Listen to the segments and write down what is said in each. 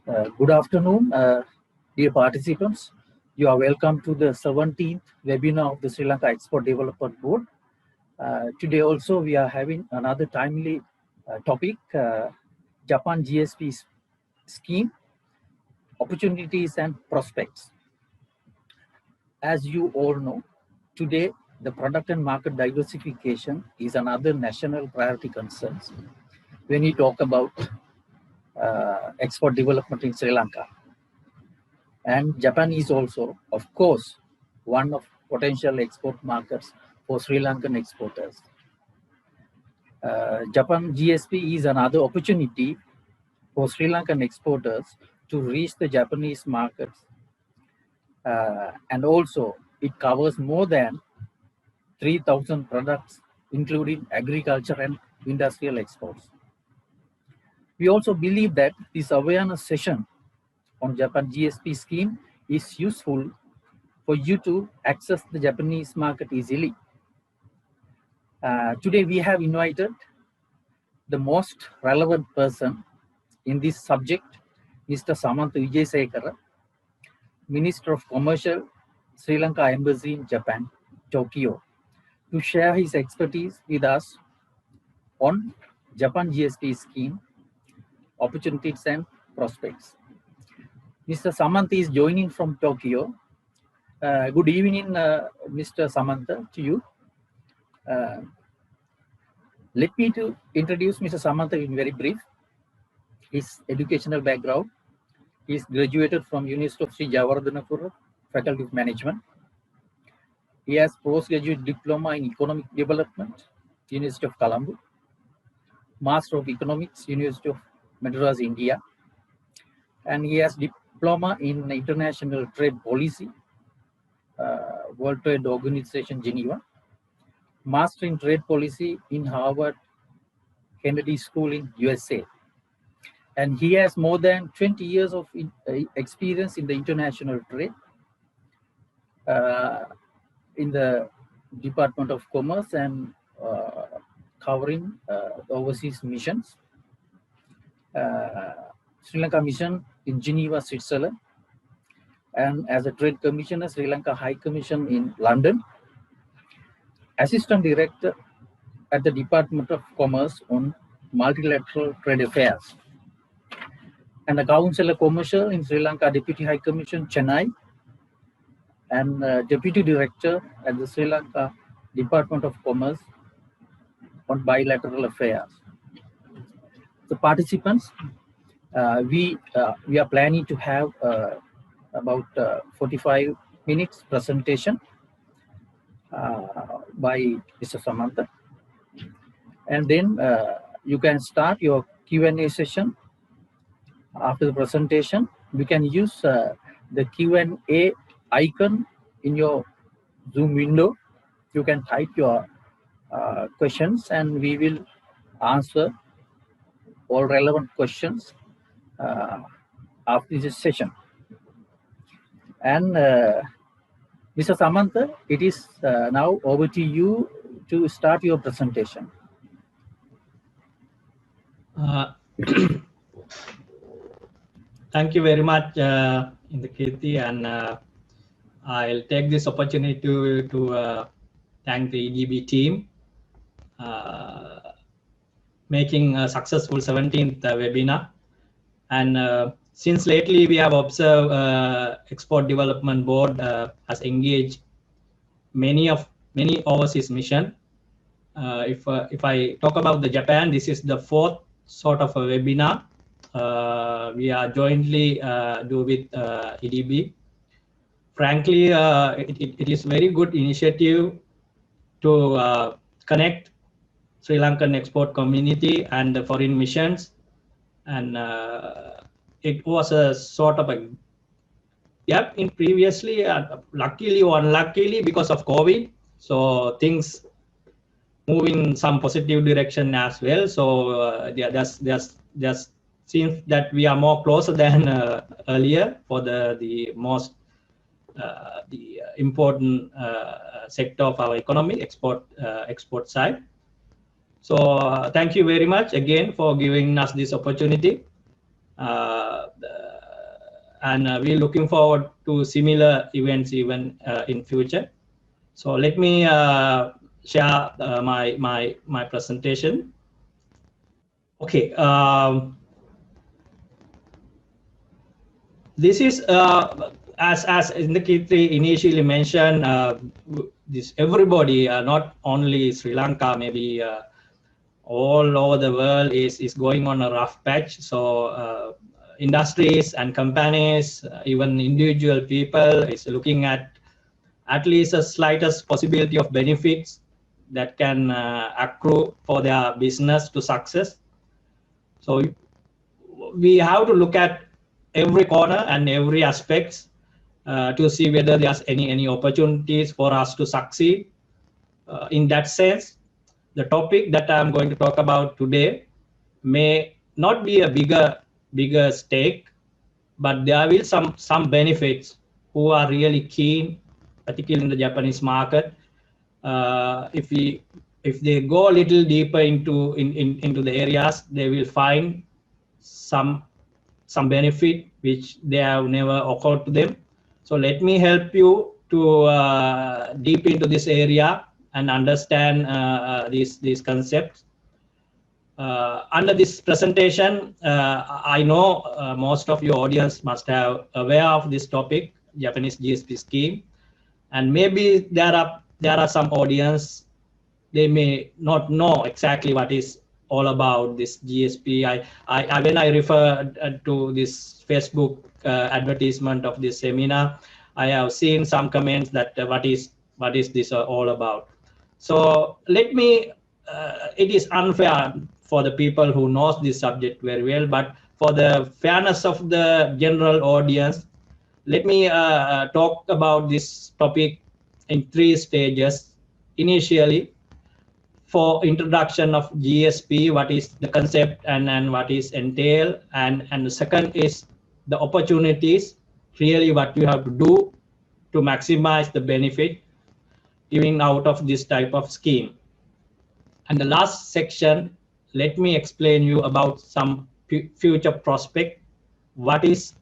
Good afternoon, dear participants. You are welcome to the 17th webinar of the Sri Lanka Export Development Board. Today also we are having another timely topic, Japan GSP scheme, opportunities and prospects. As you all know, today the product and market diversification is another national priority concern when we talk about export development in Sri Lanka. And Japan is also, of course, one of potential export markets for Sri Lankan exporters. Japan GSP is another opportunity for Sri Lankan exporters to reach the Japanese markets. And also, it covers more than 3,000 products, including agriculture and industrial exports. We also believe that this awareness session on Japan GSP scheme is useful for you to access the Japanese market easily. Today we have invited the most relevant person in this subject, Mr. Samantha Wijesekara, Minister of Commercial, Sri Lanka Embassy in Japan, Tokyo, to share his expertise with us on Japan GSP scheme, opportunities and prospects. Mr. Samantha is joining from Tokyo. Good evening, Mr. Samantha, to you. Let me to introduce Mr. Samantha in very brief. His educational background. He is graduated from University of Sri Jawardhanapura, Faculty of Management. He has postgraduate diploma in Economic Development, University of Colombo. Master of Economics, University of Madras, India. And he has diploma in International Trade Policy, World Trade Organization, Geneva. Master in Trade Policy in Harvard Kennedy School in USA. And he has more than 20 years of experience in the international trade in the Department of Commerce and covering overseas missions. Sri Lanka Mission in Geneva, Switzerland, and as a Trade Commissioner, Sri Lanka High Commission in London, Assistant Director at the Department of Commerce on Multilateral Trade Affairs, and a Councillor Commercial in Sri Lanka Deputy High Commission, Chennai, and Deputy Director at the Sri Lanka Department of Commerce on Bilateral Affairs. The participants, we are planning to have about 45 minutes presentation by Mr. Samantha, and then you can start your Q&A session after the presentation. You can use the Q&A icon in your Zoom window. You can type your questions and we will answer all relevant questions after this session. And Mr. Samantha, it is now over to you to start your presentation. Thank you very much, Indakirti, and I'll take this opportunity to thank the EDB team making a successful 17th webinar. And since lately we have observed Export Development Board has engaged many overseas mission. If I talk about the Japan, this is the fourth sort of a webinar we are jointly do with EDB. Frankly, it is very good initiative to connect Sri Lankan export community and the foreign missions, and it was a sort of a gap in previously, luckily or unluckily because of COVID, so things move in some positive direction as well. So there's seems that we are more closer than earlier for the most the important sector of our economy, export side. So thank you very much again for giving us this opportunity. and we're looking forward to similar events even in future. So let me share my presentation. Okay. This is as Indra initially mentioned. This everybody, not only Sri Lanka, maybe all over the world is going on a rough patch. So industries and companies, even individual people, is looking at least a slightest possibility of benefits that can accrue for their business to success. So we have to look at every corner and every aspect to see whether there's any opportunities for us to succeed. In that sense, the topic that I'm going to talk about today may not be a bigger stake, but there will some benefits who are really keen, particularly in the Japanese market. If they go a little deeper into the areas, they will find some benefit which they have never occurred to them. So let me help you to deep into this area and understand these concepts. Under this presentation, I know most of your audience must have aware of this topic, Japanese GSP scheme, and maybe there are some audience, they may not know exactly what is all about this GSP. When I refer to this Facebook advertisement of this seminar, I have seen some comments that what is this all about. So let me. It is unfair for the people who knows this subject very well, but for the fairness of the general audience, let me talk about this topic in 3 stages. Initially, for introduction of GSP, what is the concept and what is entail, and the second is the opportunities, really what you have to do to maximize the benefit giving out of this type of scheme. And the last section, let me explain you about some future prospect, what is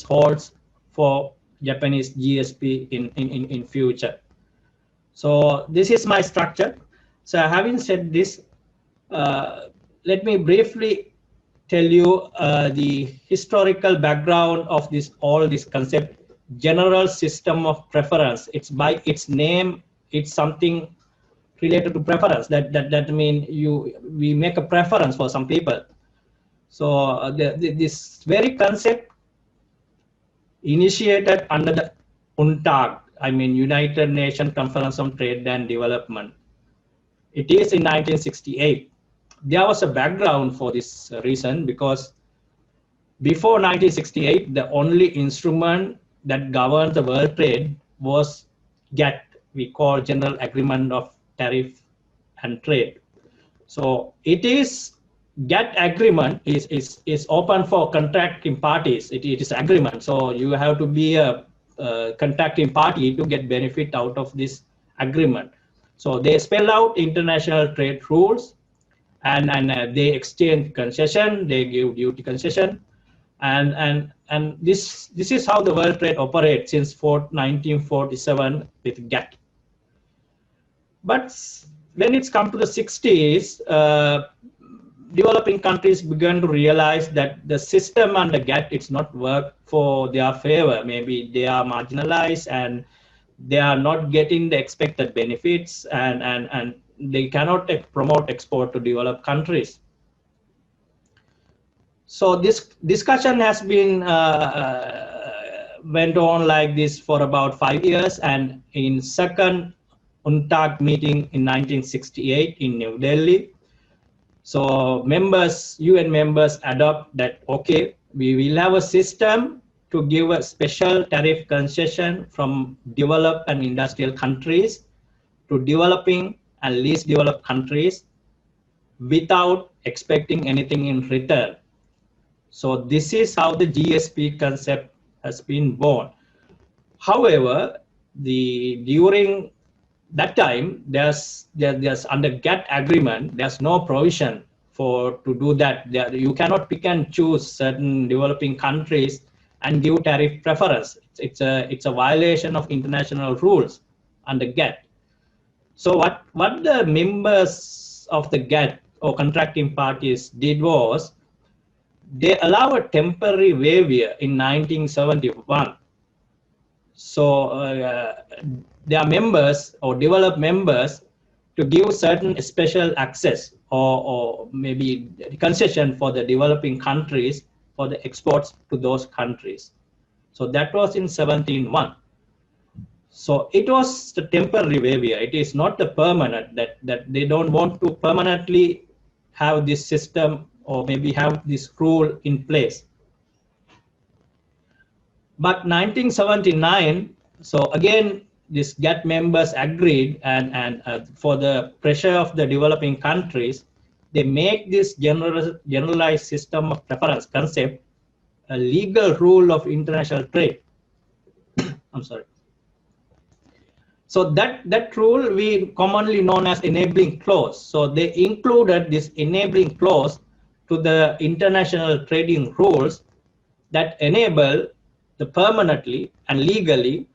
holds for Japanese GSP in future. So this is my structure. So having said this, let me briefly tell you the historical background of all this concept, general system of preference. It's by its name, it's something related to preference. That means we make a preference for some people. So this very concept initiated under the UNTAD, I mean United Nations Conference on Trade and Development. It is in 1968. There was a background for this reason, because before 1968, the only instrument that governed the world trade was GATT, we call General Agreement of Tariff and Trade. So it is GATT agreement is open for contracting parties. It is agreement. So you have to be a contracting party to get benefit out of this agreement. So they spell out international trade rules, and they exchange concession, they give duty concession, and this is how the world trade operates since 1947 with GATT. But when it's come to the 60s, developing countries began to realize that the system under GATT, it's not work for their favor. Maybe they are marginalized and they are not getting the expected benefits, and they cannot promote export to developed countries. So this discussion has been went on like this for about 5 years, and in second UNTAD meeting in 1968 in New Delhi, so UN members adopt that, okay, we will have a system to give a special tariff concession from developed and industrial countries to developing and least developed countries without expecting anything in return. So this is how the GSP concept has been born. However, during that time, there's under GATT agreement, there's no provision to do that. You cannot pick and choose certain developing countries and give tariff preference. It's a violation of international rules under GATT. So what the members of the GATT or contracting parties did was they allow a temporary waiver in 1971. So their members or developed members to give certain special access or maybe concession for the developing countries for the exports to those countries. So that was in 17.1. So it was the temporary waiver. It is not the permanent, that they don't want to permanently have this system or maybe have this rule in place. But 1979, so again, these GATT members agreed, and for the pressure of the developing countries, they make this generalized system of preference concept a legal rule of international trade. I'm sorry. So that rule we commonly known as enabling clause. So they included this enabling clause to the international trading rules that enable the permanently and legally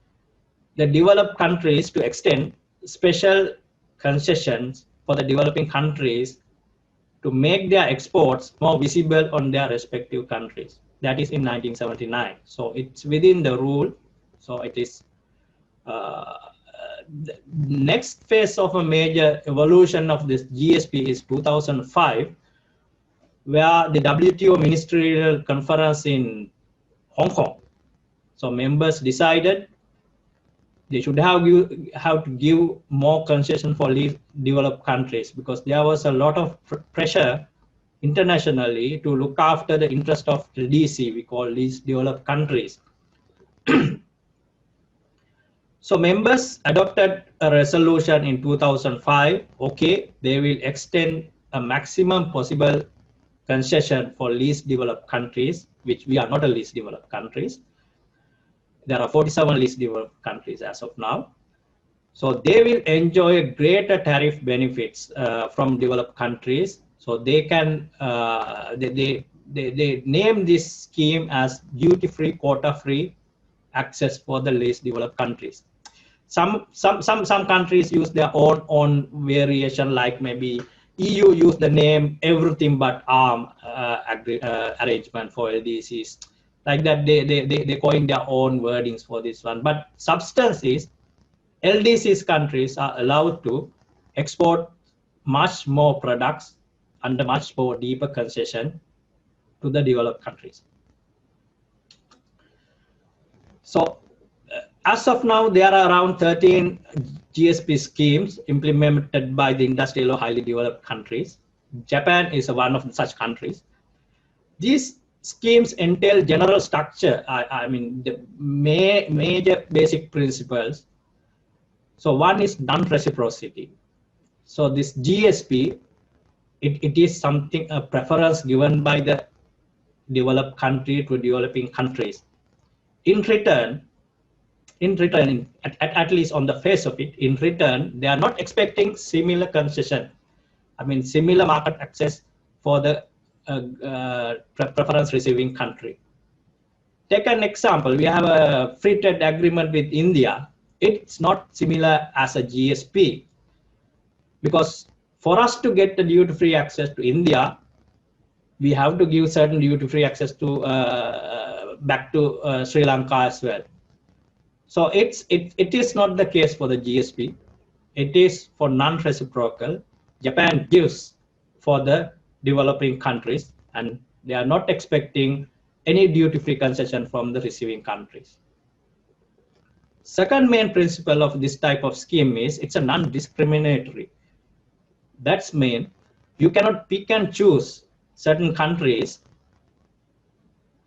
the developed countries to extend special concessions for the developing countries to make their exports more visible on their respective countries. That is in 1979. So it's within the rule. So it is the next phase of a major evolution of this GSP is 2005, where the WTO Ministerial Conference in Hong Kong. So members decided they should have to give more concession for least developed countries, because there was a lot of pressure internationally to look after the interest of LDC, we call least developed countries. So members adopted a resolution in 2005. Okay, they will extend a maximum possible concession for least developed countries, which we are not a least developed countries. There are 47 least developed countries as of now. So they will enjoy greater tariff benefits from developed countries. So they can they name this scheme as duty-free, quota-free access for the least developed countries. Some countries use their own variation, like maybe EU use the name everything but arm arrangement for LDCs. Like that, they coin their own wordings for this one. But substance is LDCs countries are allowed to export much more products under much more deeper concession to the developed countries. So as of now, there are around 13 GSP schemes implemented by the industrial or highly developed countries. Japan is one of such countries. These schemes entail general structure, I mean the major basic principles. So one is non-reciprocity. So this GSP, it is something, a preference given by the developed country to developing countries. In return, at least on the face of it, in return, they are not expecting similar concession. I mean, similar market access for the preference receiving country. Take an example. We have a free trade agreement with India. It's not similar as a GSP, because for us to get the duty-free access to India, we have to give certain duty-free access to back to Sri Lanka as well. So it is not the case for the GSP. It is for non-reciprocal. Japan gives for the developing countries, and they are not expecting any duty-free concession from the receiving countries. Second main principle of this type of scheme is it's a non-discriminatory. That's mean you cannot pick and choose certain countries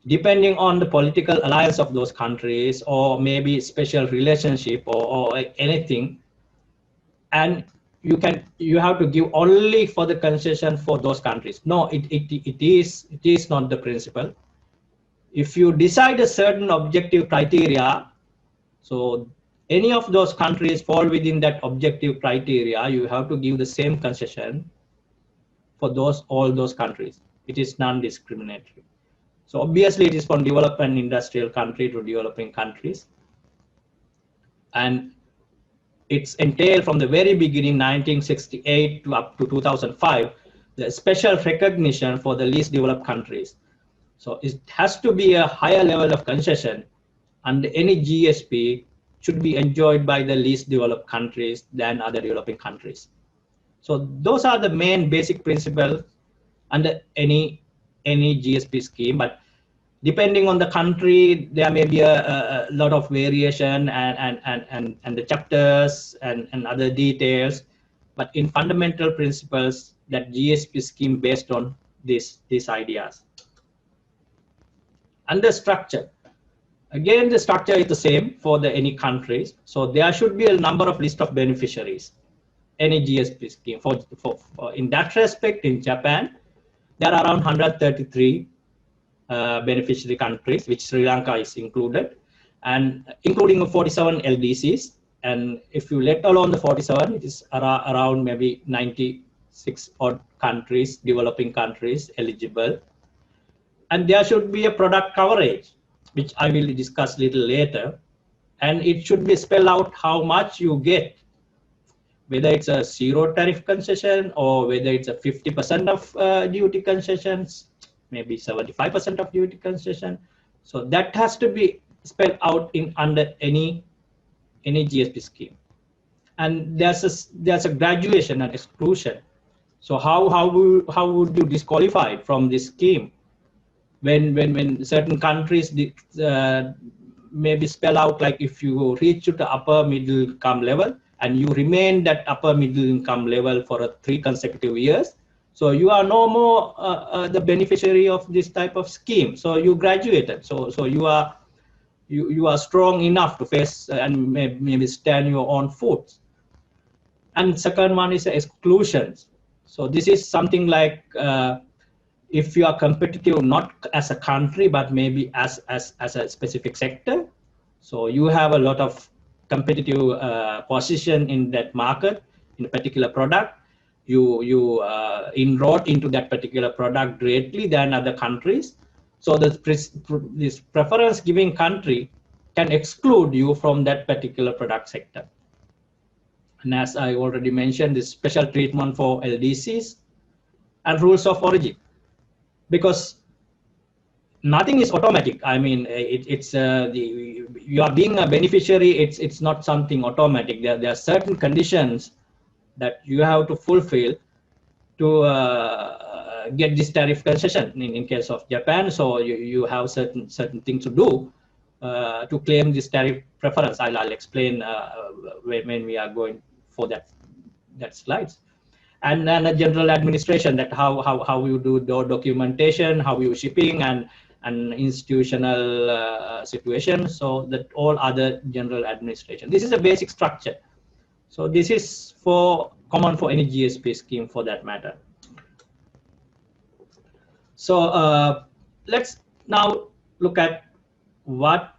depending on the political alliance of those countries, or maybe special relationship or anything, and you have to give only for the concession for those countries. No, it is not the principle. If you decide a certain objective criteria, so any of those countries fall within that objective criteria, you have to give the same concession for all those countries. It is non-discriminatory. So obviously it is from developed and industrial country to developing countries. And it's entailed from the very beginning, 1968 to up to 2005, the special recognition for the least developed countries. So it has to be a higher level of concession, and any GSP should be enjoyed by the least developed countries than other developing countries. So those are the main basic principles under any GSP scheme. But depending on the country, there may be a lot of variation and the chapters and other details. But in fundamental principles, that GSP scheme based on these ideas. And the structure. Again, the structure is the same for any countries. So there should be a number of list of beneficiaries, any GSP scheme. In that respect, in Japan, there are around 133 beneficiary countries, which Sri Lanka is included, and including 47 LDCs. And if you let alone the 47, it is around maybe 96 odd countries, developing countries eligible. And there should be a product coverage, which I will discuss a little later. And it should be spelled out how much you get, whether it's a zero tariff concession or whether it's a 50% of duty concessions, maybe 75% of duty concession. So that has to be spelled out under any GSP scheme. And there's a graduation and exclusion. So how would you disqualify from this scheme when certain countries maybe spell out, like if you reach to the upper middle income level and you remain that upper middle income level for 3 consecutive years, so you are no more the beneficiary of this type of scheme. So you graduated. So you are strong enough to face and maybe stand your own foot. And second one is exclusions. So this is something like if you are competitive not as a country but maybe as a specific sector. So you have a lot of competitive position in that market in a particular product. You enroll into that particular product greatly than other countries. So this preference giving country can exclude you from that particular product sector. And as I already mentioned, this special treatment for LDCs and rules of origin, because nothing is automatic. I mean, you are being a beneficiary. It's not something automatic. There are certain conditions that you have to fulfill to get this tariff concession. In case of Japan, so you have certain things to do to claim this tariff preference. I'll explain when we are going for that slides. And then a general administration, that how you do the documentation, how you shipping and institutional situation. So that all other general administration. This is a basic structure. So this is common for any GSP scheme for that matter. So let's now look at what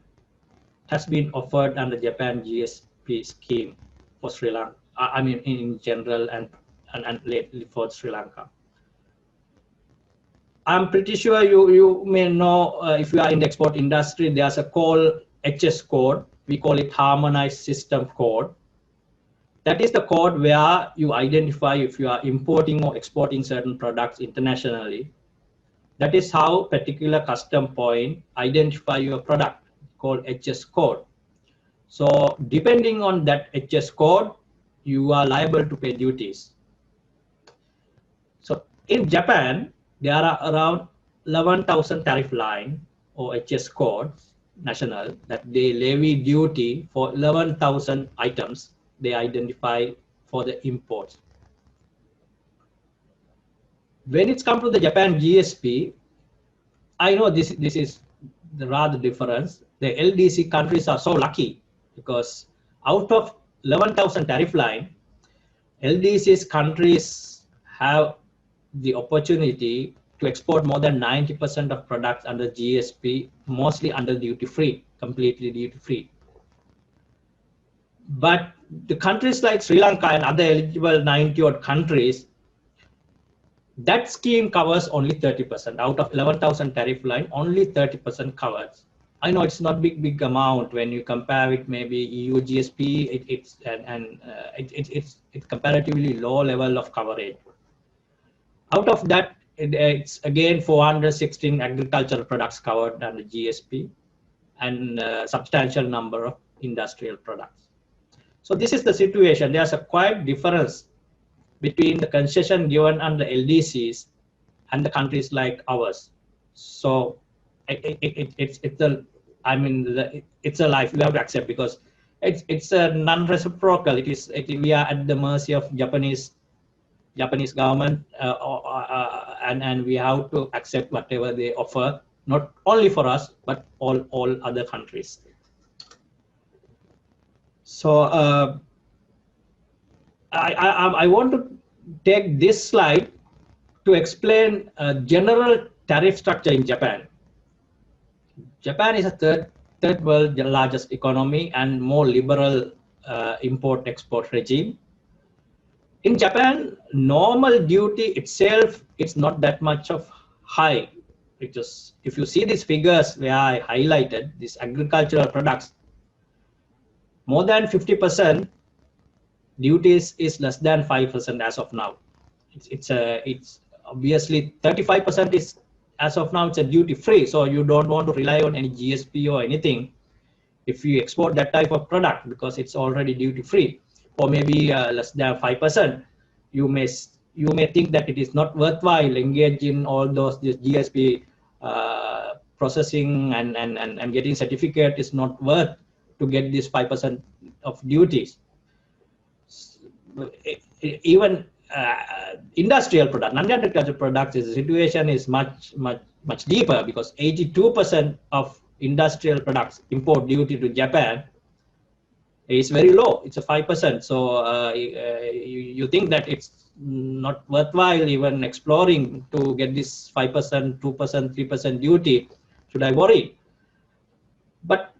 has been offered under Japan GSP scheme for Sri Lanka. I mean, in general and lately for Sri Lanka. I'm pretty sure you may know, if you are in the export industry, there's a called HS code. We call it Harmonized System Code. That is the code where you identify if you are importing or exporting certain products internationally. That is how particular custom point identify your product, called HS code. So depending on that HS code, you are liable to pay duties. So in Japan, there are around 11,000 tariff line or HS codes national that they levy duty for 11,000 items they identify for the imports. When it's come to the Japan GSP, I know this is the rather difference. The LDC countries are so lucky because out of 11,000 tariff line, LDCs countries have the opportunity to export more than 90% of products under GSP, mostly under duty-free, completely duty-free. But the countries like Sri Lanka and other eligible 90-odd countries, That scheme covers only 30%. Out of 11,000 tariff line, only 30% covers. I know it's not big amount when you compare with maybe EU GSP. It's comparatively low level of coverage. Out of that, it's again 416 agricultural products covered under GSP, and a substantial number of industrial products. So this is the situation. There's a quite difference between the concession given under LDCs and the countries like ours. So it's a life we have to accept, because it's a non-reciprocal. We are at the mercy of Japanese government, and we have to accept whatever they offer, not only for us but all other countries. So I want to take this slide to explain general tariff structure in Japan. Japan is a third world largest economy and more liberal import-export regime. In Japan, normal duty itself is not that much of high. Because if you see these figures where I highlighted these agricultural products, more than 50% duties is less than 5% as of now. It's obviously 35% is as of now, it's a duty free. So you don't want to rely on any GSP or anything if you export that type of product, because it's already duty free, or maybe less than 5%. You may think that it is not worthwhile engage in all those GSP processing and getting certificate is not worth to get this 5% of duties. Even industrial product, non-agricultural products, the situation is much deeper, because 82% of industrial products import duty to Japan is very low. It's a 5%. So you think that it's not worthwhile even exploring to get this 5%, 2%, 3% duty. Should I worry? But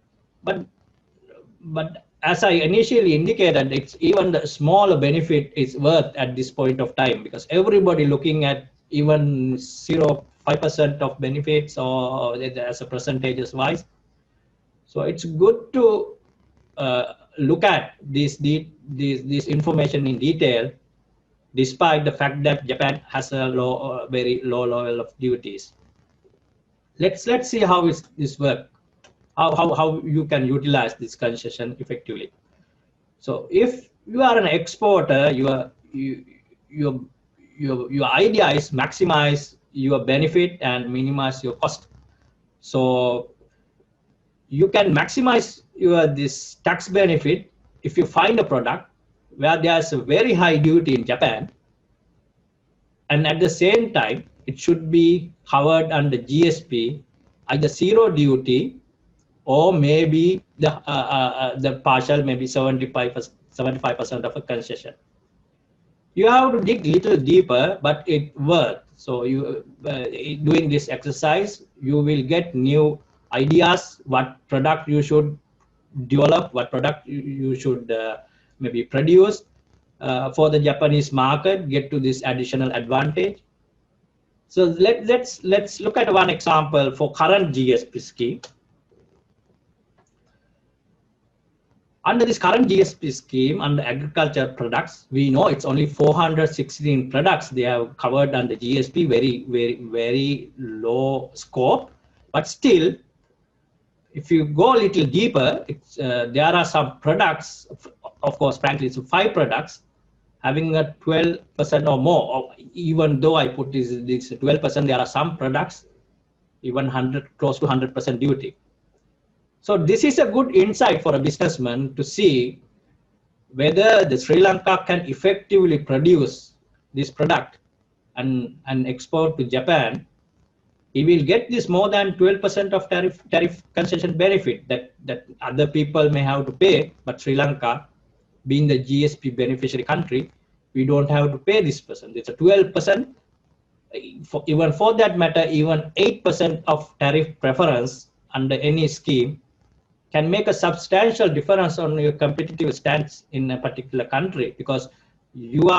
as I initially indicated, it's even the smaller benefit is worth at this point of time, because everybody looking at even 0.5% of benefits or as a percentages wise. So it's good to look at this information in detail, despite the fact that Japan has a very low level of duties. Let's see how this works. How you can utilize this concession effectively. So if you are an exporter, your idea is maximize your benefit and minimize your cost. So you can maximize this tax benefit if you find a product where there's a very high duty in Japan, and at the same time it should be covered under GSP, either zero duty, or maybe the partial, maybe 75% of a concession. You have to dig a little deeper, but it works. So you doing this exercise, you will get new ideas, what product you should develop, what product you should maybe produce for the Japanese market, get to this additional advantage. So let's look at one example for current GSP scheme. Under this current GSP scheme, under agriculture products, we know it's only 416 products they have covered under GSP, very low scope. But still, if you go a little deeper, there are some products, of course, frankly, it's 5 products having a 12% or more. Or even though I put this 12%, there are some products even close to 100% duty. So this is a good insight for a businessman to see whether the Sri Lanka can effectively produce this product and export to Japan. He will get this more than 12% of tariff concession benefit that other people may have to pay, but Sri Lanka, being the GSP beneficiary country, we don't have to pay this percent. It's a 12%. Even for that matter, even 8% of tariff preference under any scheme can make a substantial difference on your competitive stance in a particular country, because you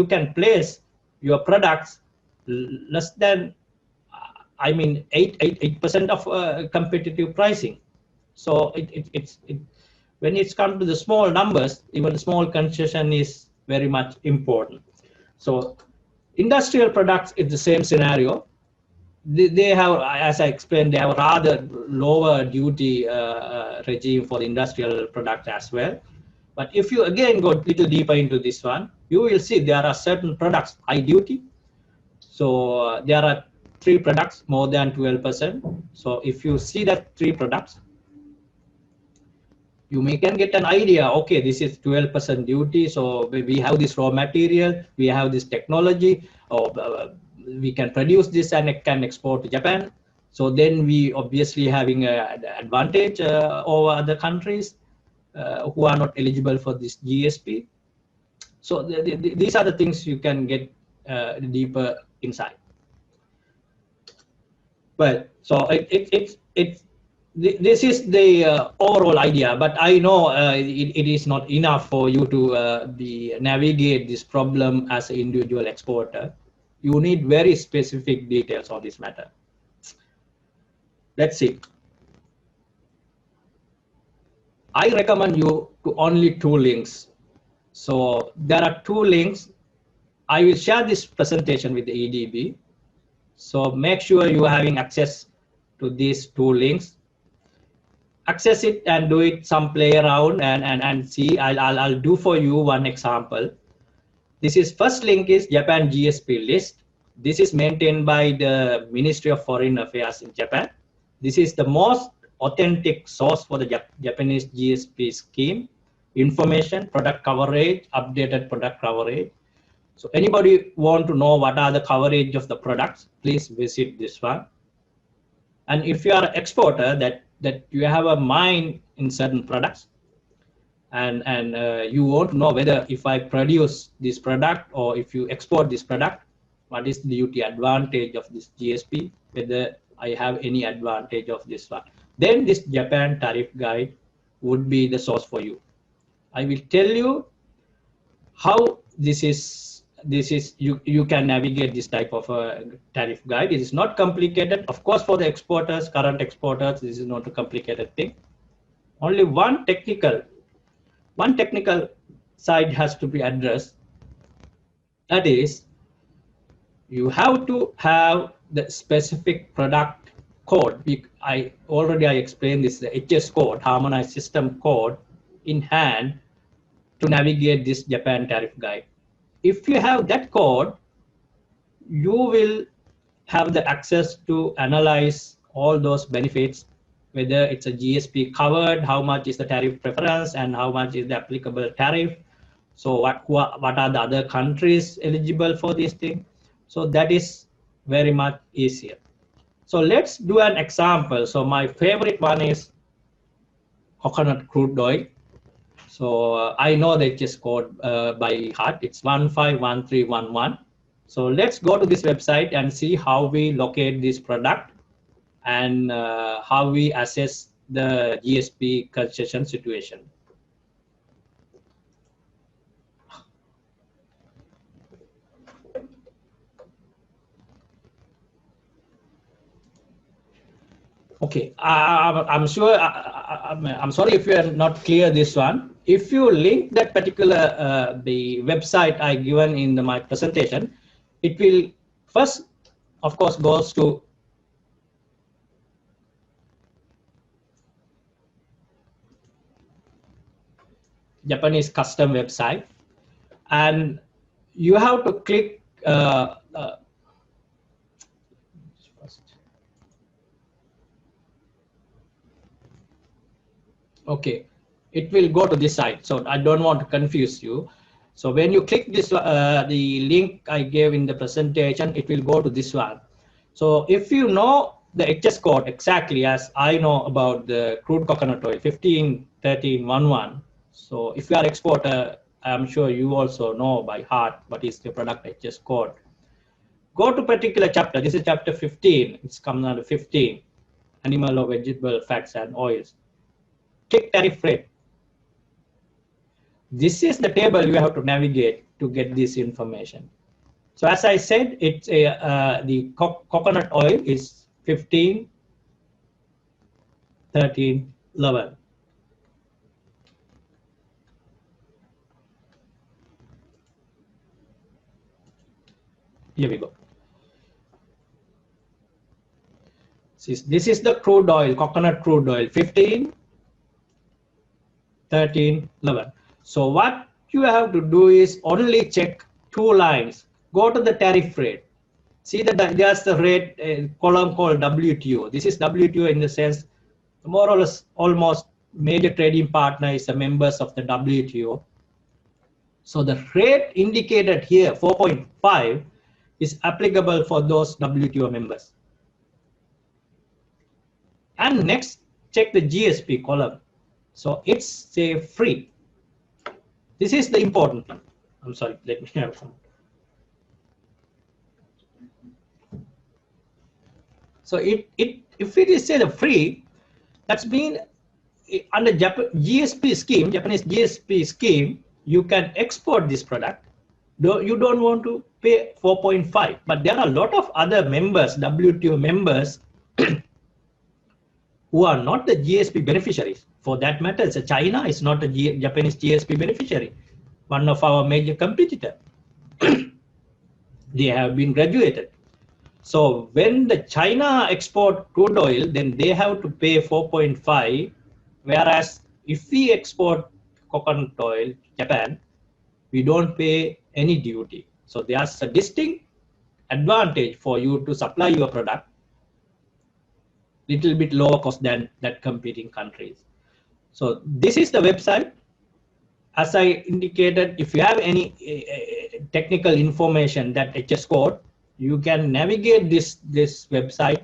can place your products less than, I mean, 8% of competitive pricing. So when it's come to the small numbers, even small concession is very much important. So industrial products is the same scenario. They have, as I explained, they have a rather lower duty regime for the industrial product as well. But if you again go a little deeper into this one, you will see there are certain products high duty. So there are 3 products more than 12%. So if you see that 3 products, you can get an idea, okay, this is 12% duty, so we have this raw material, we have this technology, or we can produce this and it can export to Japan. So then we obviously having an advantage over other countries who are not eligible for this GSP. So these are the things you can get deeper inside. But so this is the overall idea, but I know it is not enough for you to navigate this problem as an individual exporter. You need very specific details on this matter. Let's see. I recommend you to only 2 links. So there are 2 links. I will share this presentation with the EDB. So make sure you are having access to these 2 links. Access it and do it some play around and see. I'll do for you one example. This is first link is Japan GSP list. This is maintained by the Ministry of Foreign Affairs in Japan. This is the most authentic source for the Japanese GSP scheme, information, product coverage, updated product coverage. So anybody want to know what are the coverage of the products, please visit this one. And if you are an exporter that you have a mind in certain products, and you want to know whether if I produce this product or if you export this product, what is the duty advantage of this GSP, whether I have any advantage of this one, then this Japan tariff guide would be the source for you. I will tell you how this is you can navigate this type of tariff guide. It is not complicated. Of course, for the exporters, current exporters, this is not a complicated thing. Only one technical side has to be addressed. That is, you have to have the specific product code. I explained this, the HS code, harmonized system code, in hand to navigate this Japan tariff guide. If you have that code, you will have the access to analyze all those benefits, whether it's a GSP covered, how much is the tariff preference, and how much is the applicable tariff. So what are the other countries eligible for this thing? So that is very much easier. So let's do an example. So my favorite one is coconut crude oil. So I know the HS code by heart. It's 151311. So let's go to this website and see how we locate this product and how we assess the GSP concession situation. Okay, I'm sure. I'm sorry if you are not clear this one. If you link that particular the website I given in my presentation, it will first, of course, goes to Japanese custom website, and you have to click okay, it will go to this site. So I don't want to confuse you. So when you click this, the link I gave in the presentation, it will go to this one. So if you know the HS code exactly as I know about the crude coconut oil, 151311. So if you are exporter, I'm sure you also know by heart what is the product HS code. Go to particular chapter. This is chapter 15. It's comes under 15, animal or vegetable fats and oils. Click tariff rate. This is the table you have to navigate to get this information. So as I said, it's the coconut oil is 15, 13, 11. Here we go. This is the crude oil, coconut crude oil, 15, 13, 11. So what you have to do is only check 2 lines. Go to the tariff rate. See that there's the rate column called WTO. This is WTO in the sense, more or less, almost major trading partner is the members of the WTO. So the rate indicated here, 4.5, is applicable for those WTO members. And next, check the GSP column. So it's say free. This is the important one. I'm sorry, let me have some. So if it is say the free, that's mean under GSP scheme, Japanese GSP scheme, you can export this product. You don't want to pay 4.5, but there are a lot of other members, WTO members, who are not the GSP beneficiaries. For that matter, China is not a Japanese GSP beneficiary, one of our major competitors. They have been graduated. So when the China export crude oil, then they have to pay 4.5, whereas if we export coconut oil, Japan, we don't pay any duty. So there's a distinct advantage for you to supply your product little bit lower cost than that competing countries. So this is the website. As I indicated, if you have any technical information that HS code, you can navigate this website,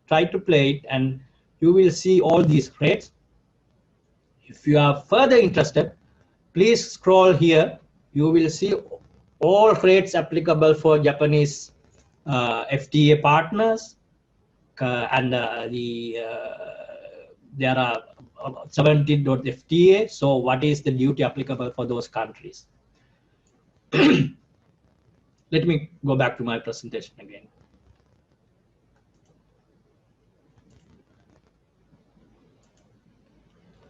try to play it, and you will see all these rates. If you are further interested, please scroll here. You will see all rates applicable for Japanese FTA partners, and there are 17 FTA. So what is the duty applicable for those countries? Let me go back to my presentation again.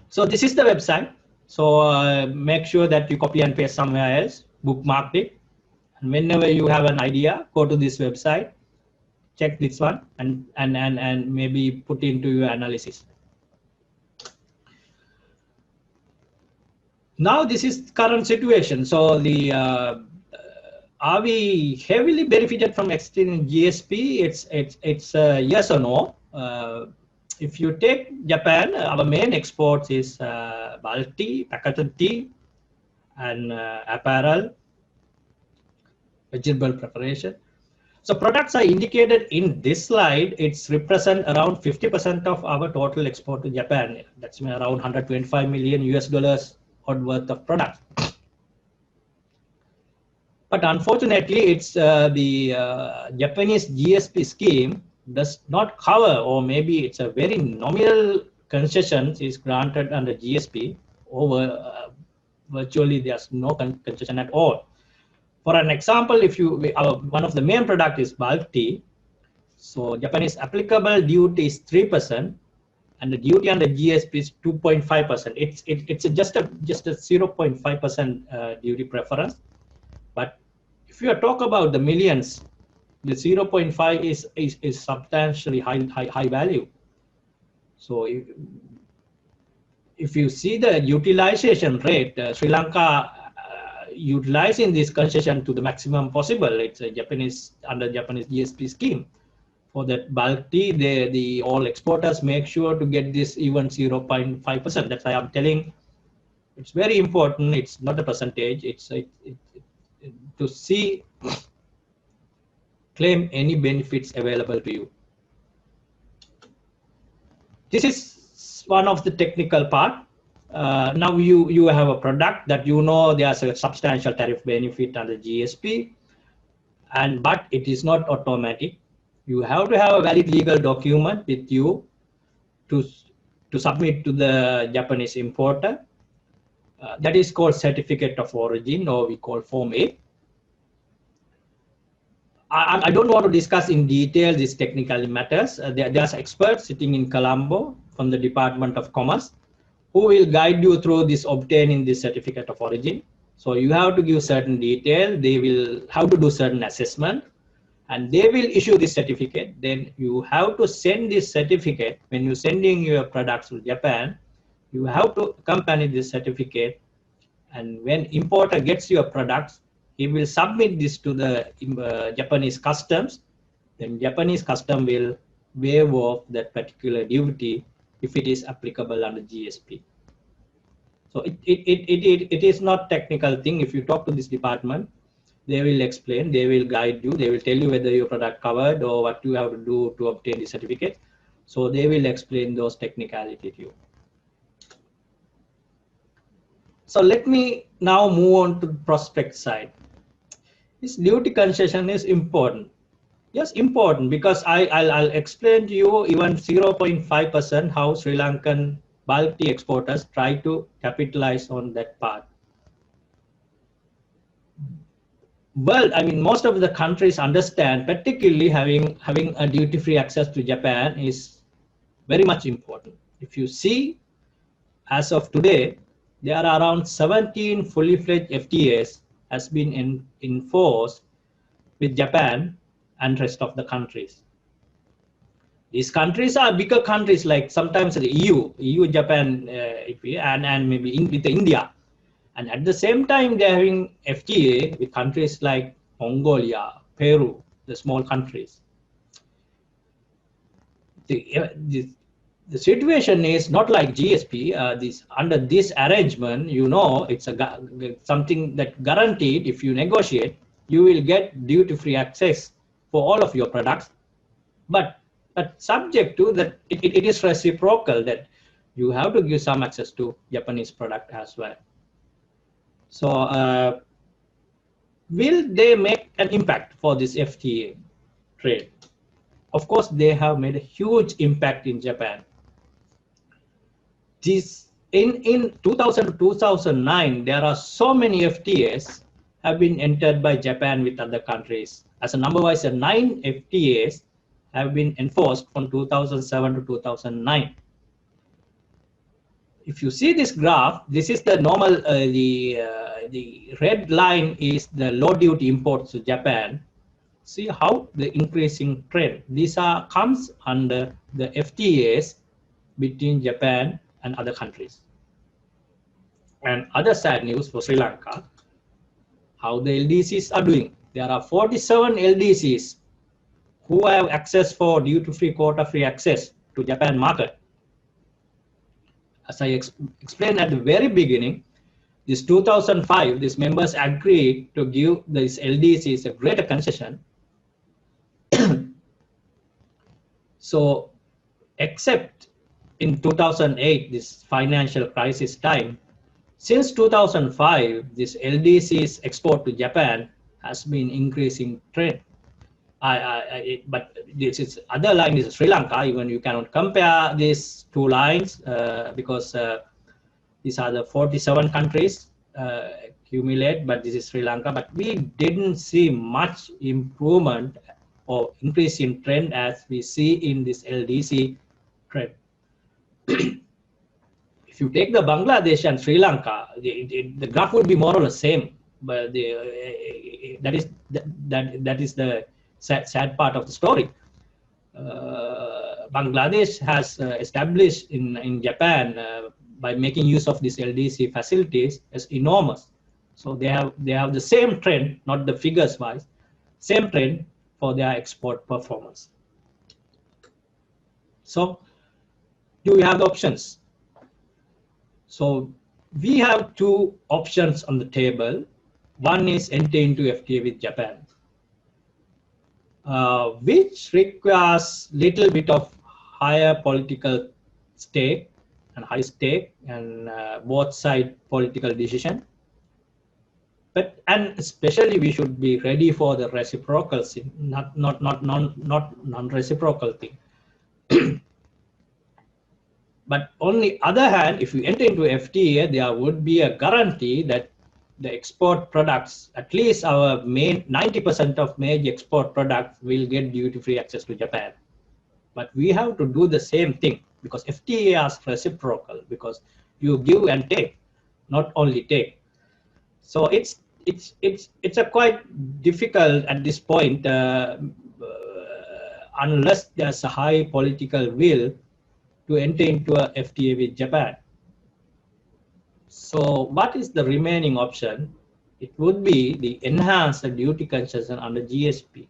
So this is the website. So make sure that you copy and paste somewhere else, bookmark it. And whenever you have an idea, go to this website, check this one, and maybe put into your analysis. Now this is current situation. So the are we heavily benefited from extending GSP? It's yes or no. If you take Japan, our main exports is bulk tea, packaged tea, and apparel, vegetable preparation. So products are indicated in this slide. It's represent around 50% of our total export to Japan. That's around 125 million US dollars worth of products. But unfortunately, it's the Japanese GSP scheme does not cover, or maybe it's a very nominal concession is granted under GSP. Over virtually there's no concession at all. For an example, if you one of the main product is bulk tea, so Japanese applicable duty is 3%, and the duty under GSP is 2.5%. It's just a 0.5% duty preference. But if you talk about the millions, the 0.5 is substantially high value. So if you see the utilization rate, Sri Lanka utilizing this concession to the maximum possible. It's a under Japanese GSP scheme. For that bulk tea, the all exporters make sure to get this even 0.5%. That's why I'm telling. It's very important. It's not a percentage. It's to see, claim any benefits available to you. This is one of the technical part. Now you have a product that you know there's a substantial tariff benefit under GSP, but it is not automatic. You have to have a valid legal document with you to submit to the Japanese importer. That is called certificate of origin, or we call Form A. I don't want to discuss in detail these technical matters. There's experts sitting in Colombo from the Department of Commerce who will guide you through this obtaining this certificate of origin. So you have to give certain detail. They will have to do certain assessment, and they will issue this certificate. Then you have to send this certificate when you're sending your products to Japan. You have to accompany this certificate, and when importer gets your products, he will submit this to the Japanese customs. Then Japanese custom will waive off that particular duty if it is applicable under GSP. So it is not technical thing. If you talk to this department, they will explain, they will guide you, they will tell you whether your product covered or what you have to do to obtain the certificate. So they will explain those technicalities to you. So let me now move on to the prospect side. This duty concession is important. Yes, important, because I'll explain to you even 0.5% how Sri Lankan bulk tea exporters try to capitalize on that part. Well, I mean, most of the countries understand, particularly having a duty-free access to Japan is very much important. If you see, as of today, there are around 17 fully fledged FTAs has been enforced with Japan and rest of the countries. These countries are bigger countries, like sometimes the EU, Japan, and maybe with India. And at the same time, they're having FTA with countries like Mongolia, Peru, the small countries. The situation is not like GSP. Under this arrangement, you know, it's something that guaranteed. If you negotiate, you will get duty-free access for all of your products, but subject to that it is reciprocal, that you have to give some access to Japanese product as well. So will they make an impact for this FTA trade? Of course, they have made a huge impact in Japan. This in 2000 to 2009, there are so many FTAs have been entered by Japan with other countries. As a number-wise, 9 FTAs have been enforced from 2007 to 2009. If you see this graph, this is the normal, the red line is the low duty imports to Japan. See how the increasing trend. These comes under the FTAs between Japan and other countries. And other sad news for Sri Lanka, how the LDCs are doing. There are 47 LDCs who have access for duty-free, quota-free access to Japan market. As I explained at the very beginning, this 2005, these members agreed to give these LDCs a greater concession. So, except in 2008, this financial crisis time, since 2005, this LDC's export to Japan has been increasing trend. But this is other line is Sri Lanka. Even you cannot compare these two lines because these are the 47 countries accumulate, but this is Sri Lanka. But we didn't see much improvement or increase in trend as we see in this LDC trend. If you take the Bangladesh and Sri Lanka, the graph would be more or less same. But that is the sad part of the story. Bangladesh has established in Japan by making use of these LDC facilities is enormous. So they have the same trend, not the figures wise, same trend for their export performance. So do we have the options? So we have two options on the table. One is enter into FTA with Japan, which requires little bit of higher political stake and high stake and both side political decision. And especially we should be ready for the reciprocal thing, not non-reciprocal thing. But on the other hand, if you enter into FTA, there would be a guarantee that the export products, at least our main 90% of major export products will get duty-free access to Japan. But we have to do the same thing, because FTAs are reciprocal, because you give and take, not only take. So it's a quite difficult at this point, unless there's a high political will to enter into a FTA with Japan. So what is the remaining option? It would be the enhanced duty concession under GSP.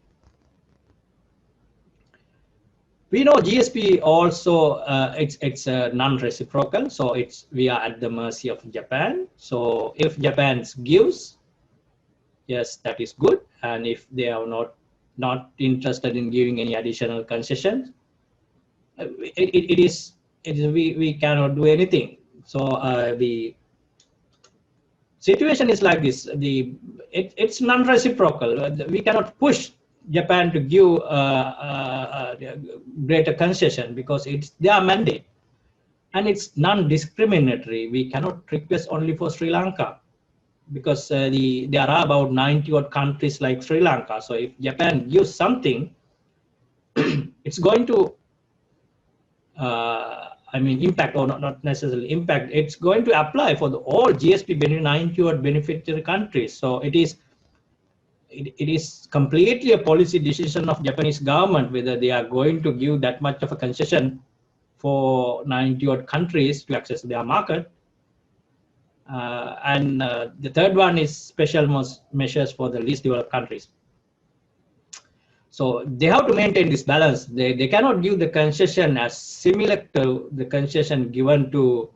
We know GSP also, it's non-reciprocal, so we are at the mercy of Japan. So if Japan gives, yes, that is good, and if they are not interested in giving any additional concessions, we cannot do anything. So the situation is like this. It's non-reciprocal. We cannot push Japan to give greater concession, because it's their mandate, and it's non-discriminatory. We cannot request only for Sri Lanka, because there are about 90 odd countries like Sri Lanka. So if Japan gives something, it's going to impact, or not necessarily impact, it's going to apply for all GSP 90 odd beneficiary countries. So it is completely a policy decision of Japanese government whether they are going to give that much of a concession for 90 odd countries to access their market. And the third one is special measures for the least developed countries. So they have to maintain this balance. They cannot give the concession as similar to the concession given to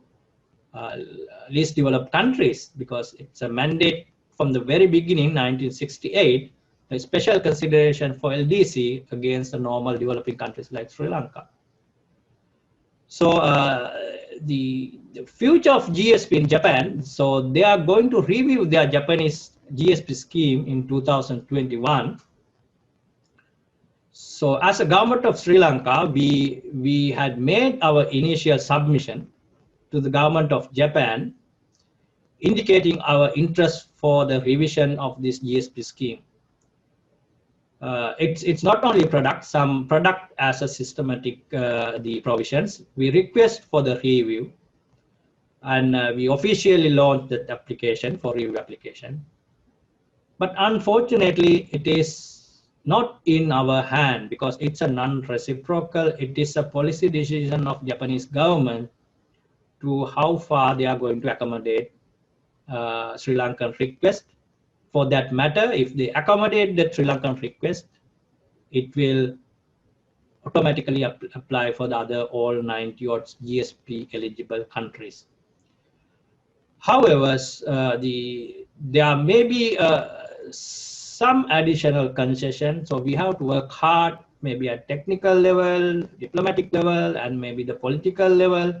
least developed countries, because it's a mandate from the very beginning, 1968, a special consideration for LDC against the normal developing countries like Sri Lanka. So the future of GSP in Japan, so they are going to review their Japanese GSP scheme in 2021. So as a government of Sri Lanka, we had made our initial submission to the government of Japan, indicating our interest for the revision of this GSP scheme. It's not only some product as a systematic the provisions. We request for the review, and we officially launched that application for review application. But unfortunately, it is not in our hand, because it's a non-reciprocal. It is a policy decision of Japanese government to how far they are going to accommodate Sri Lankan request. For that matter, if they accommodate the Sri Lankan request, it will automatically apply for the other all 90 odd GSP eligible countries. However, there may be some additional concession, so we have to work hard, maybe at technical level, diplomatic level, and maybe the political level.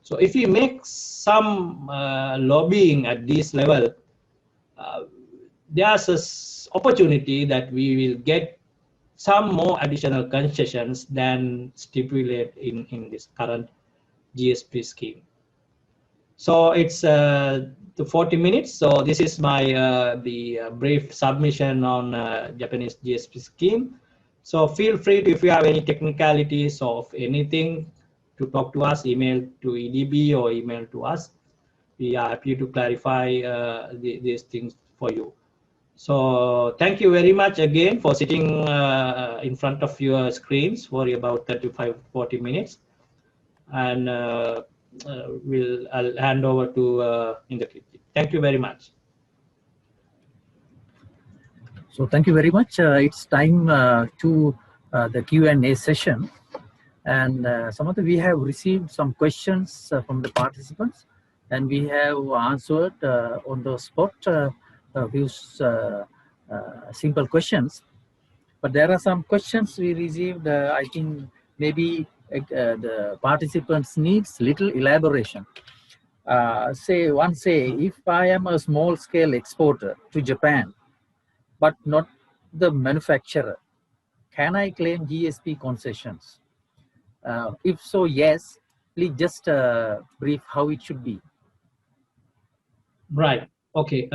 So if we make some lobbying at this level, there's an opportunity that we will get some more additional concessions than stipulated in this current GSP scheme. So it's the 40 minutes. So this is my brief submission on Japanese GSP scheme. So feel free to, if you have any technicalities of anything, to talk to us, email to EDB or email to us. We are happy to clarify these things for you. So thank you very much again for sitting in front of your screens for about 35-40 minutes. And I'll hand over to Indra. Thank you very much. So thank you very much. It's time to the Q&A session. And Samantha, we have received some questions from the participants, and we have answered on the spot few simple questions. But there are some questions we received, I think maybe the participants needs little elaboration. Say, if I am a small scale exporter to Japan, but not the manufacturer, can I claim GSP concessions? If so, yes, please just brief how it should be. Right. Okay,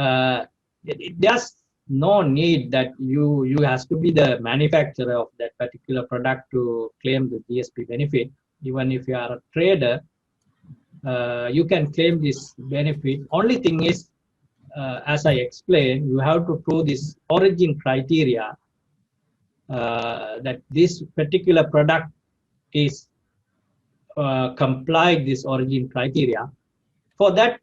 there's no need that you has to be the manufacturer of that particular product to claim the GSP benefit. Even if you are a trader, you can claim this benefit. Only thing is, as I explained, you have to prove this origin criteria, that this particular product is complied this origin criteria. For that,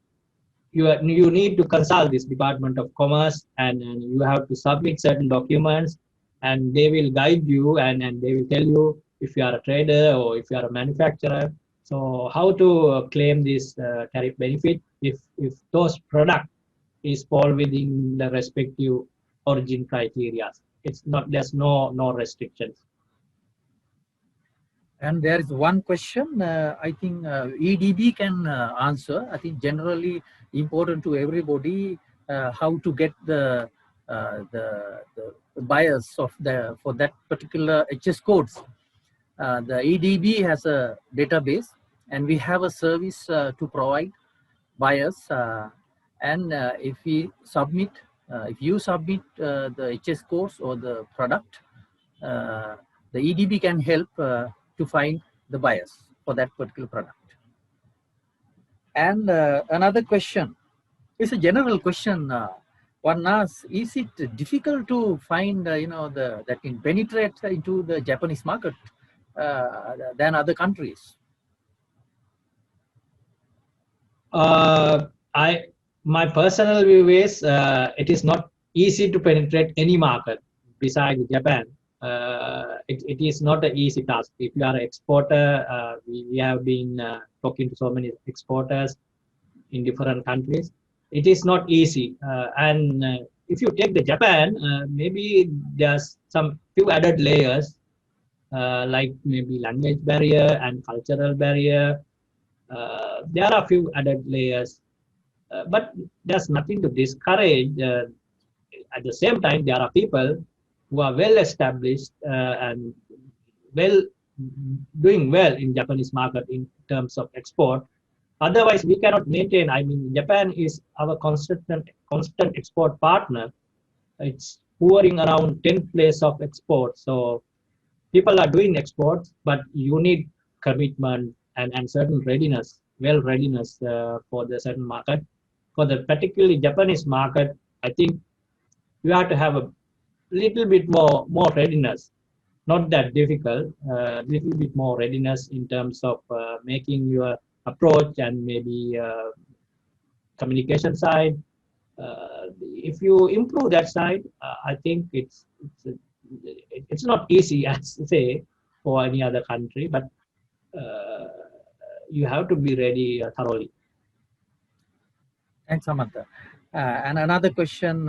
you need to consult this Department of Commerce, and you have to submit certain documents, and they will guide you, and they will tell you if you are a trader or if you are a manufacturer. So how to claim this tariff benefit if those product is fall within the respective origin criteria. It's not, there's no restrictions. And there is one question I think EDB can answer. I think generally important to everybody how to get the buyers of for that particular HS codes. The EDB has a database, and we have a service to provide buyers. And if you submit the HS codes or the product, the EDB can help to find the buyers for that particular product. And another question, it's a general question. One asks, is it difficult to find, that can penetrate into the Japanese market than other countries? My personal view is it is not easy to penetrate any market besides Japan. It is not an easy task. If you are an exporter, we have been talking to so many exporters in different countries. It is not easy. And if you take the Japan, maybe there's some few added layers, like maybe language barrier and cultural barrier. There are a few added layers, but there's nothing to discourage. At the same time, there are people who are well established and doing well in Japanese market in terms of export. Otherwise, we cannot maintain. I mean, Japan is our constant export partner. It's pouring around 10 place of export. So people are doing exports, but you need commitment and certain readiness, readiness for the certain market. For the particularly Japanese market, I think you have to have a little bit more readiness. Not that difficult, little bit more readiness in terms of making your approach and maybe communication side. If you improve that side, I think it's not easy, as say, for any other country, but you have to be ready thoroughly. Thanks, Samantha. And another question,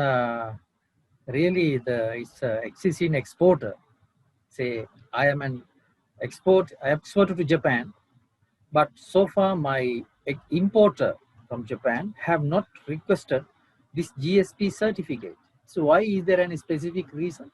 really, it's existing exporter. Say, I am an I exported to Japan, but so far my importer from Japan have not requested this GSP certificate. So why is there any specific reason?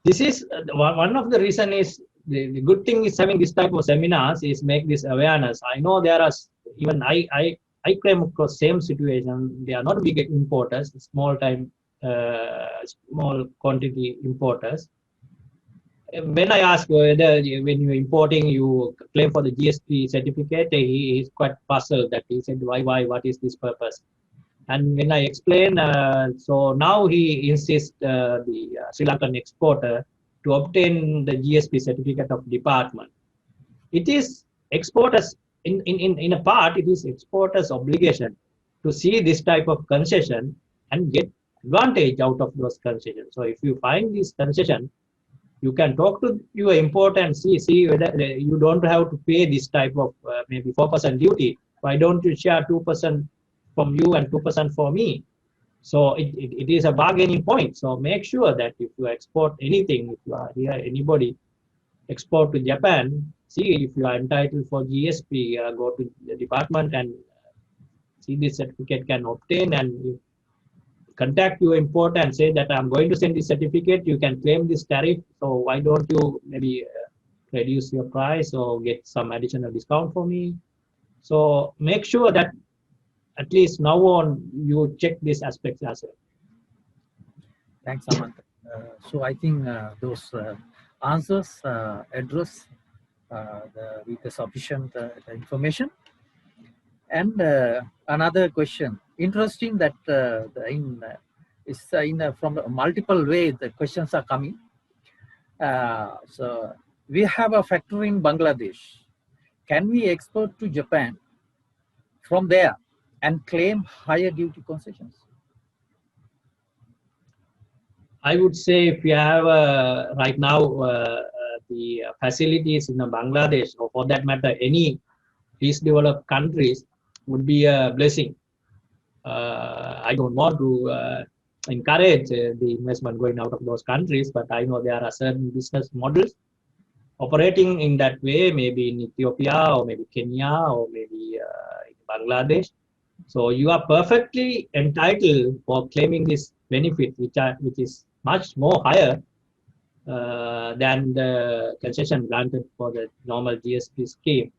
This is one of the reason is the good thing is having this type of seminars is make this awareness. I know there are even I came across same situation. They are not big importers, small quantity importers. When I ask whether when you're importing, you claim for the GSP certificate, he is quite puzzled that he said, why, what is this purpose? And when I explain, so now he insists the Sri Lankan exporter to obtain the GSP certificate of department. It is exporters, in a part, it is exporters' obligation to see this type of concession and get advantage out of those concessions. So if you find this concession, you can talk to your importer and see whether you don't have to pay this type of maybe 4% duty. Why don't you share 2% from you and 2% for me? So it is a bargaining point. So make sure that if you export anything, if you are here, anybody export to Japan, see if you are entitled for GSP, go to the department and see this certificate can obtain, and you contact your importer and say that I'm going to send this certificate, you can claim this tariff, so why don't you maybe reduce your price or get some additional discount for me? So make sure that at least now on, you check these aspects as well. Thanks, Samantha. So I think those answers address with the sufficient information. And another question. Interesting that from multiple ways the questions are coming. So we have a factory in Bangladesh. Can we export to Japan from there and claim higher duty concessions? I would say if you have right now the facilities in Bangladesh, or for that matter, any least developed countries, would be a blessing. I don't want to encourage the investment going out of those countries, but I know there are certain business models operating in that way, maybe in Ethiopia or maybe Kenya or maybe in Bangladesh. So you are perfectly entitled for claiming this benefit, which is much more higher than the concession granted for the normal GSP scheme.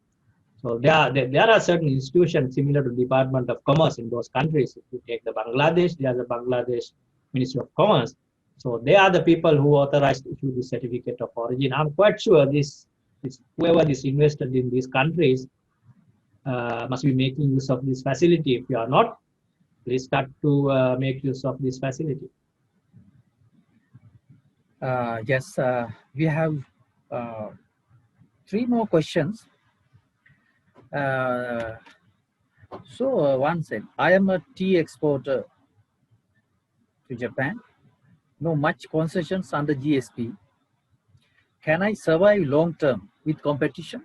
So there are certain institutions similar to Department of Commerce in those countries. If you take the Bangladesh, there is a Bangladesh Ministry of Commerce. So they are the people who authorized to issue the certificate of origin. I'm quite sure whoever is invested in these countries must be making use of this facility. If you are not, please start to make use of this facility. Yes, we have 3 more questions. One said, I am a tea exporter to Japan. No much concessions under GSP. Can I survive long term with competition?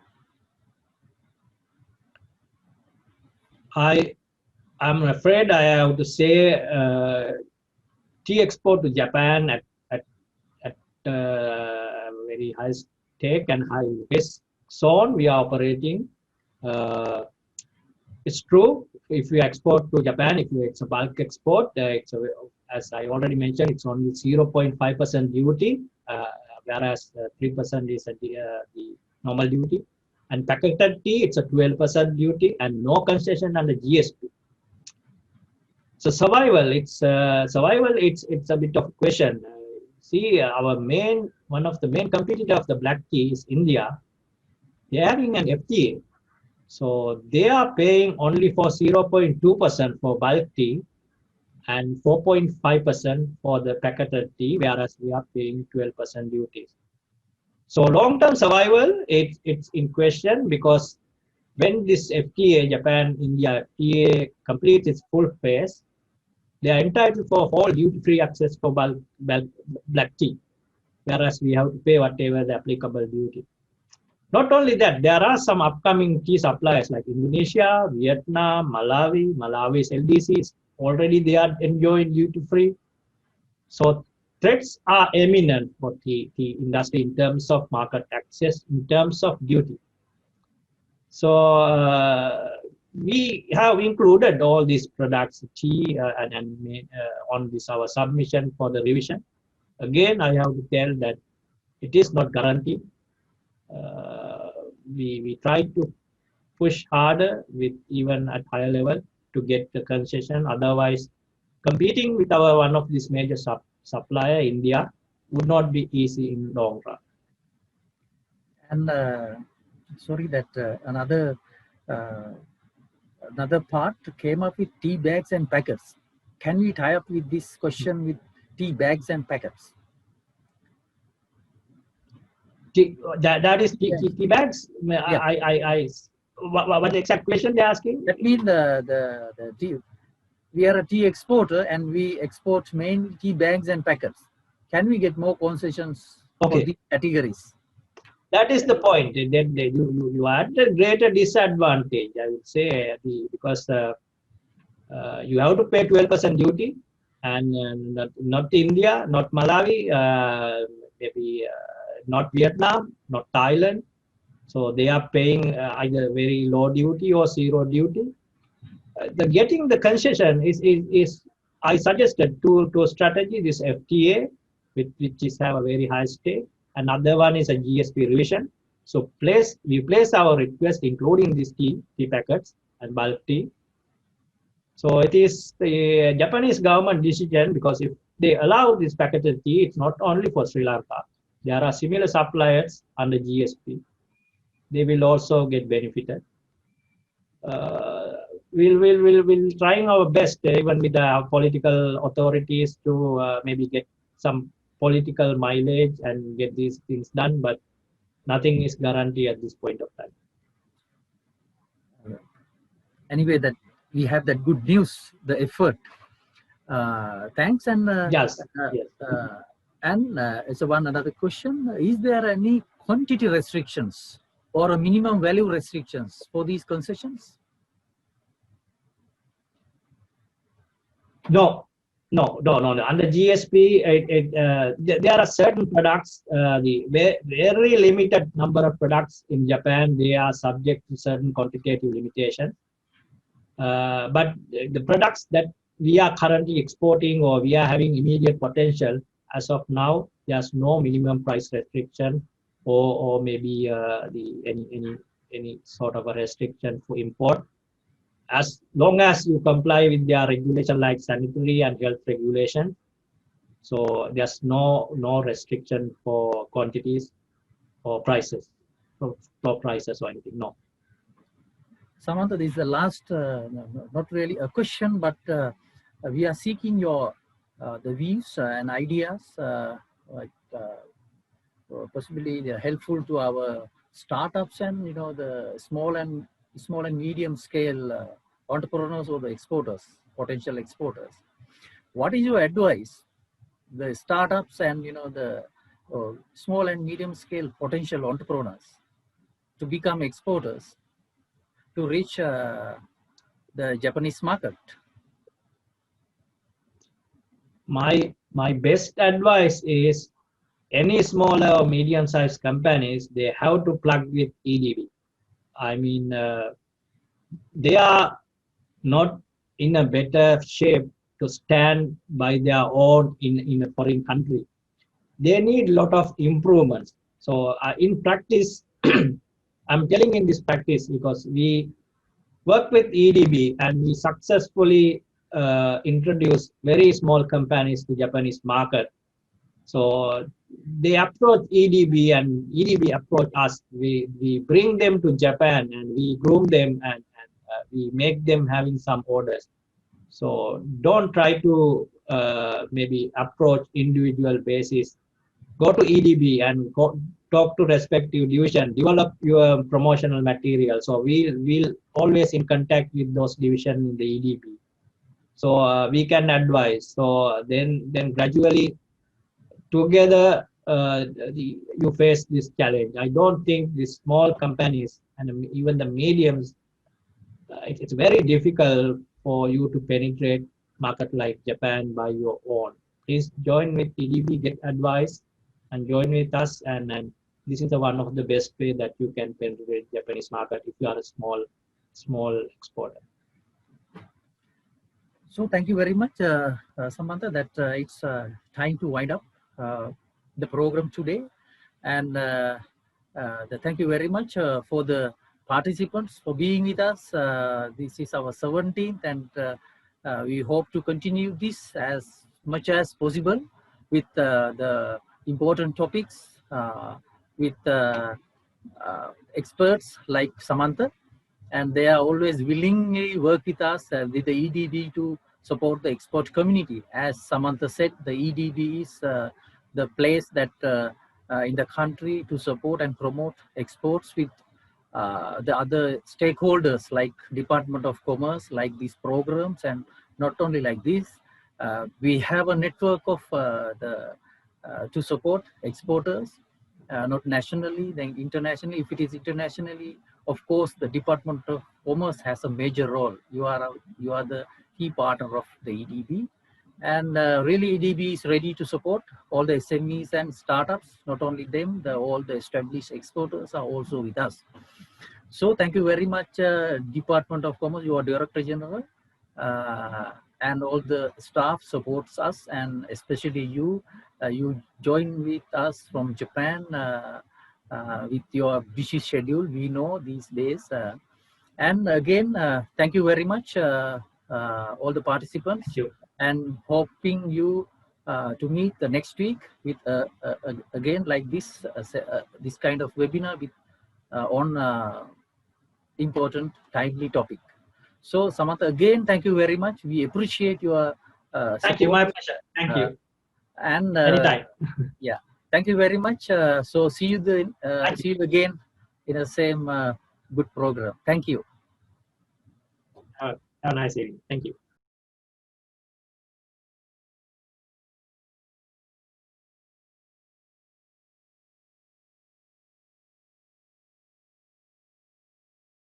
I'm afraid I have to say tea export to Japan at very high stake and high risk zone we are operating. It's true, if you export to Japan, if it's a bulk export, as I already mentioned, it's only 0.5% duty, whereas 3% is the normal duty. And packaged tea, it's a 12% duty and no concession under GSP. So survival, it's a bit of a question. See, one of the main competitors of the black tea is India. They are having an FTA. So they are paying only for 0.2% for bulk tea and 4.5% for the packaged tea, whereas we are paying 12% duties. So long-term survival, it's in question, because when this FTA, Japan-India FTA, completes its full phase, they are entitled for all duty-free access for bulk black tea, whereas we have to pay whatever the applicable duty. Not only that, there are some upcoming tea suppliers like Indonesia, Vietnam, Malawi. Malawi's LDCs, already they are enjoying duty-free. So threats are imminent for tea industry in terms of market access, in terms of duty. So we have included all these products, tea, on this our submission for the revision. Again, I have to tell that it is not guaranteed. We try to push harder with even at higher level to get the concession. Otherwise, competing with one of these major supplier, India, would not be easy in long run. And sorry that another part came up with tea bags and packets. Can we tie up with this question with tea bags and packets? That is tea bags. Yeah. What the exact question they're asking? That means the tea. We are a tea exporter and we export mainly tea bags and packets. Can we get more concessions for these categories? That is the point. Then you are at a greater disadvantage, I would say, because you have to pay 12% duty, and not India, not Malawi, maybe not Vietnam, not Thailand. So they are paying either very low duty or zero duty. Getting the concession is I suggested two strategies: this FTA, which have a very high stake. Another one is a GSP revision. So we place our request, including these tea packets and bulk tea. So it is the Japanese government decision, because if they allow this packaged tea, it's not only for Sri Lanka. There are similar suppliers under GSP. They will also get benefited. We'll trying our best, even with the political authorities, to maybe get some political mileage and get these things done, but nothing is guaranteed at this point of time. Anyway, that we have that good news, the effort. Thanks. And Yes. it's one another question. Is there any quantity restrictions or a minimum value restrictions for these concessions? No. Under GSP, there are certain products, the very limited number of products in Japan, they are subject to certain quantitative limitations. But the products that we are currently exporting or we are having immediate potential, as of now, there's no minimum price restriction or maybe any sort of a restriction for import. As long as you comply with their regulation like sanitary and health regulation, so there's no restriction for quantities or prices, for prices or anything. No. Samantha, this is the last, not really a question, but we are seeking your the views and ideas, possibly they're helpful to our startups and the small and medium scale entrepreneurs or the exporters, potential exporters. What is your advice, the startups and the small and medium scale potential entrepreneurs to become exporters, to reach the Japanese market? My best advice is, any smaller or medium-sized companies, they have to plug with EDB. I mean, they are not in a better shape to stand by their own in a foreign country. They need a lot of improvements. So in practice, I'm telling in this practice because we work with EDB and we successfully introduce very small companies to Japanese market. So they approach EDB and EDB approach us. We bring them to Japan and we groom them and we make them having some orders. So don't try to maybe approach individual basis. Go to EDB and talk to respective division, develop your promotional material. So we'll always in contact with those divisions in the EDB. So we can advise. So then gradually together you face this challenge. I don't think the small companies and even the mediums, it's very difficult for you to penetrate market like Japan by your own. Please join with EDB, get advice, and join with us. And this is one of the best way that you can penetrate Japanese market if you are a small exporter. So thank you very much, Samantha, that it's time to wind up the program today. And thank you very much for the participants for being with us. This is our 17th, and we hope to continue this as much as possible with the important topics, with experts like Samantha. And they are always willingly work with us with the EDB to support the export community. As Samantha said, the EDB is the place that in the country to support and promote exports with the other stakeholders like Department of Commerce, like these programs, and not only like this. We have a network of to support exporters, not nationally, then internationally. If it is internationally, of course, the Department of Commerce has a major role. You are the key partner of the EDB, and really EDB is ready to support all the SMEs and startups. Not only them, all the established exporters are also with us. So thank you very much, Department of Commerce, your Director General, and all the staff supports us, and especially you. You join with us from Japan with your busy schedule. We know these days. And again, thank you very much all the participants, Thank you. and hoping you to meet the next week with again like this this kind of webinar with on important timely topic. So Samantha, again, thank you very much. We appreciate your support. Thank you. My pleasure. Thank you. And Anytime. yeah, thank you very much. So see you see you again in the same good program. Thank you. Have a nice evening. Thank you.